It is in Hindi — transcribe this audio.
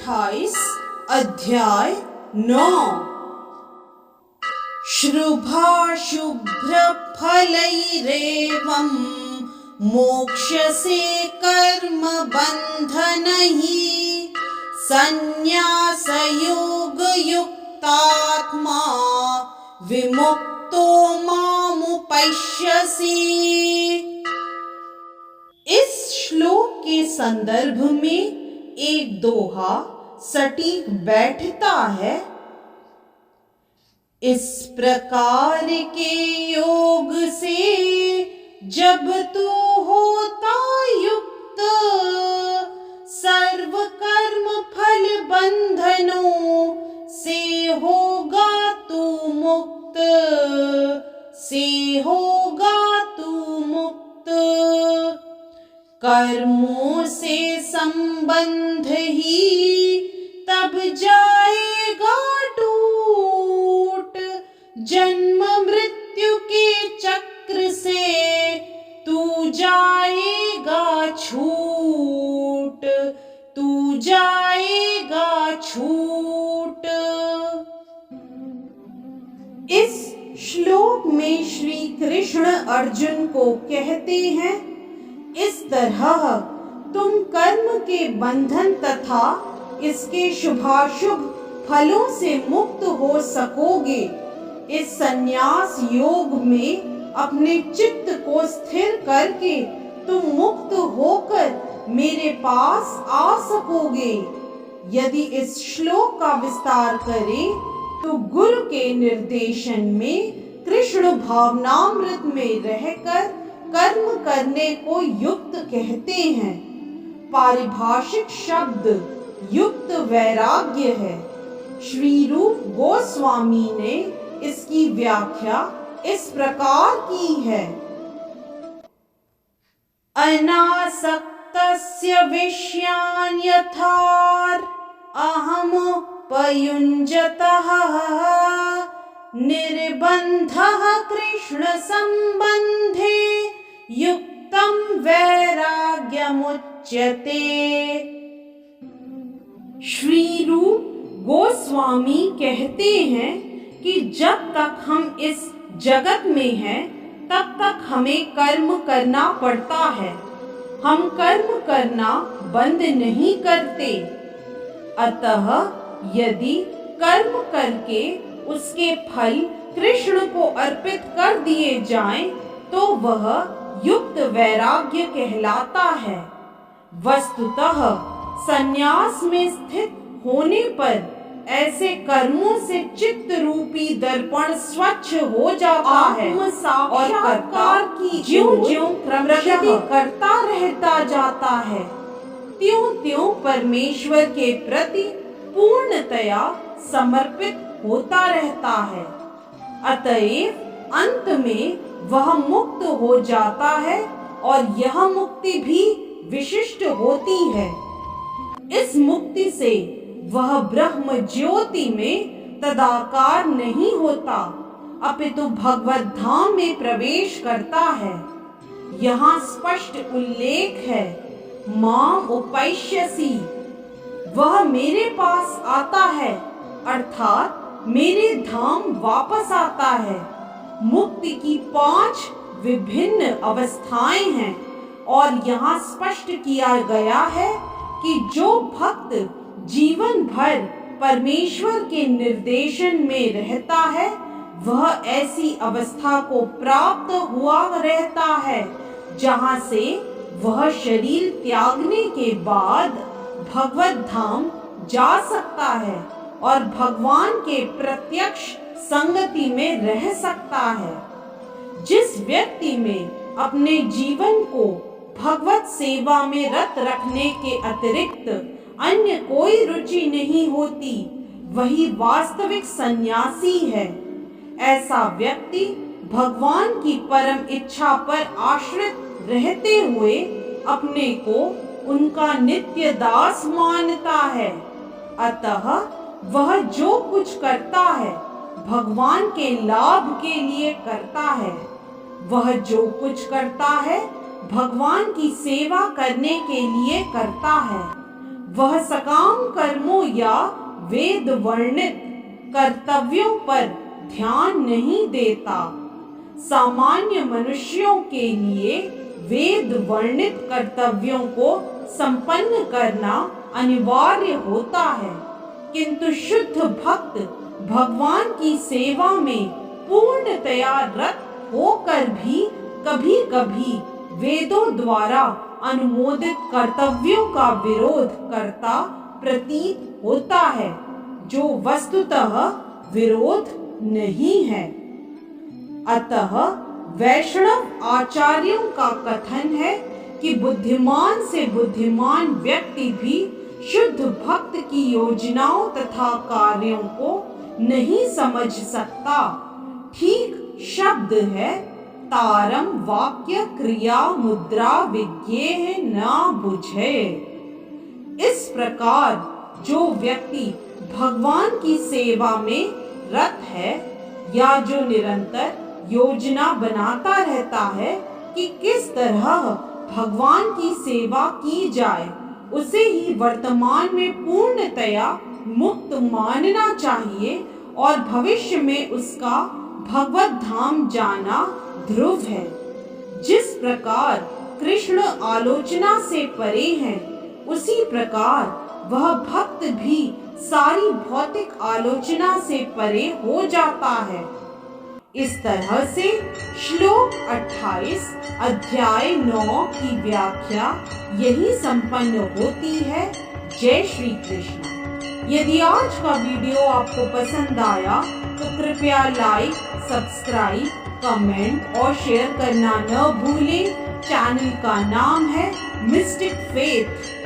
28 अध्याय 9। शुभाशुभ्रफलैरेवं मोक्ष्यसे कर्म बन्धनैः संन्यासयोगयुक्तात्मा विमुक्तो मामुपैष्यसि। इस श्लोक के संदर्भ में एक दोहा सटीक बैठता है। इस प्रकार के योग से जब तू होता युक्त, सर्व कर्म फल बंधनों से होगा तू मुक्त, कर्मों से संबंध ही तब जाएगा टूट, जन्म मृत्यु के चक्र से तू जाएगा छूट, इस श्लोक में श्री कृष्ण अर्जुन को कहते हैं, इस तरह तुम कर्म के बंधन तथा इसके शुभाशुभ फलों से मुक्त हो सकोगे। इस संन्यास योग में अपने चित्त को स्थिर करके तुम मुक्त होकर मेरे पास आ सकोगे। यदि इस श्लोक का विस्तार करें तो गुरु के निर्देशन में कृष्ण भावनामृत में रहकर कर्म करने को युक्त कहते हैं। पारिभाषिक शब्द युक्त वैराग्य है। श्री रूप गोस्वामी ने इसकी व्याख्या इस प्रकार की है। अनासक्तस्य विषयान् यथार अहम पयुञ्जतः निर्बन्धः कृष्ण संबंधे युक्तं वैराग्यमुच्यते। श्री रूप गोस्वामी कहते हैं कि जब तक हम इस जगत में हैं तब तक हमें कर्म करना पड़ता है। हम कर्म करना बंद नहीं करते। अतः यदि कर्म करके उसके फल कृष्ण को अर्पित कर दिए जाएं, तो वह युक्त वैराग्य कहलाता है। वस्तुतः संन्यास में स्थित होने पर ऐसे कर्मों से चित्त रूपी दर्पण स्वच्छ हो जाता है और कर्ता की ज्यों-ज्यों प्रकृति करता रहता जाता है, त्यों-त्यों परमेश्वर के प्रति पूर्णतया समर्पित होता रहता है। अतएव अंत में वह मुक्त हो जाता है और यह मुक्ति भी विशिष्ट होती है। इस मुक्ति से वह ब्रह्म ज्योति में तदाकार नहीं होता, अपितु भगवत धाम में प्रवेश करता है। यहाँ स्पष्ट उल्लेख है, माम उपैष्यसि, वह मेरे पास आता है, अर्थात मेरे धाम वापस आता है। मुक्ति की 5 विभिन्न अवस्थाएं हैं और यहाँ स्पष्ट किया गया है कि जो भक्त जीवन भर परमेश्वर के निर्देशन में रहता है, वह ऐसी अवस्था को प्राप्त हुआ रहता है जहाँ से वह शरीर त्यागने के बाद भगवत धाम जा सकता है और भगवान के प्रत्यक्ष संगति में रह सकता है। जिस व्यक्ति में अपने जीवन को भगवत सेवा में रत रखने के अतिरिक्त अन्य कोई रुचि नहीं होती, वही वास्तविक सन्यासी है। ऐसा व्यक्ति भगवान की परम इच्छा पर आश्रित रहते हुए अपने को उनका नित्य दास मानता है। अतः वह जो कुछ करता है भगवान के लाभ के लिए करता है। वह जो कुछ करता है भगवान की सेवा करने के लिए करता है। वह सकाम कर्मों या वेद वर्णित कर्तव्यों पर ध्यान नहीं देता। सामान्य मनुष्यों के लिए वेद वर्णित कर्तव्यों को संपन्न करना अनिवार्य होता है, किंतु शुद्ध भक्त भगवान की सेवा में पूर्णतया रत होकर भी कभी कभी वेदों द्वारा अनुमोदित कर्तव्यों का विरोध करता प्रतीत होता है, जो वस्तुतः विरोध नहीं है। अतः वैष्णव आचार्यों का कथन है कि बुद्धिमान से बुद्धिमान व्यक्ति भी शुद्ध भक्त की योजनाओं तथा कार्यों को नहीं समझ सकता। ठीक शब्द है तारम वाक्य क्रिया मुद्रा विज्ञेय न बुझे। इस प्रकार जो व्यक्ति भगवान की सेवा में रत है या जो निरंतर योजना बनाता रहता है कि किस तरह भगवान की सेवा की जाए, उसे ही वर्तमान में पूर्णतया मुक्त मानना चाहिए और भविष्य में उसका भगवत धाम जाना ध्रुव है। जिस प्रकार कृष्ण आलोचना से परे हैं, उसी प्रकार वह भक्त भी सारी भौतिक आलोचना से परे हो जाता है। इस तरह से श्लोक 28 अध्याय 9 की व्याख्या यही संपन्न होती है। जय श्री कृष्ण। यदि आज का वीडियो आपको पसंद आया तो कृपया लाइक, सब्सक्राइब, कमेंट और शेयर करना न भूलें। चैनल का नाम है मिस्टिक फेथ।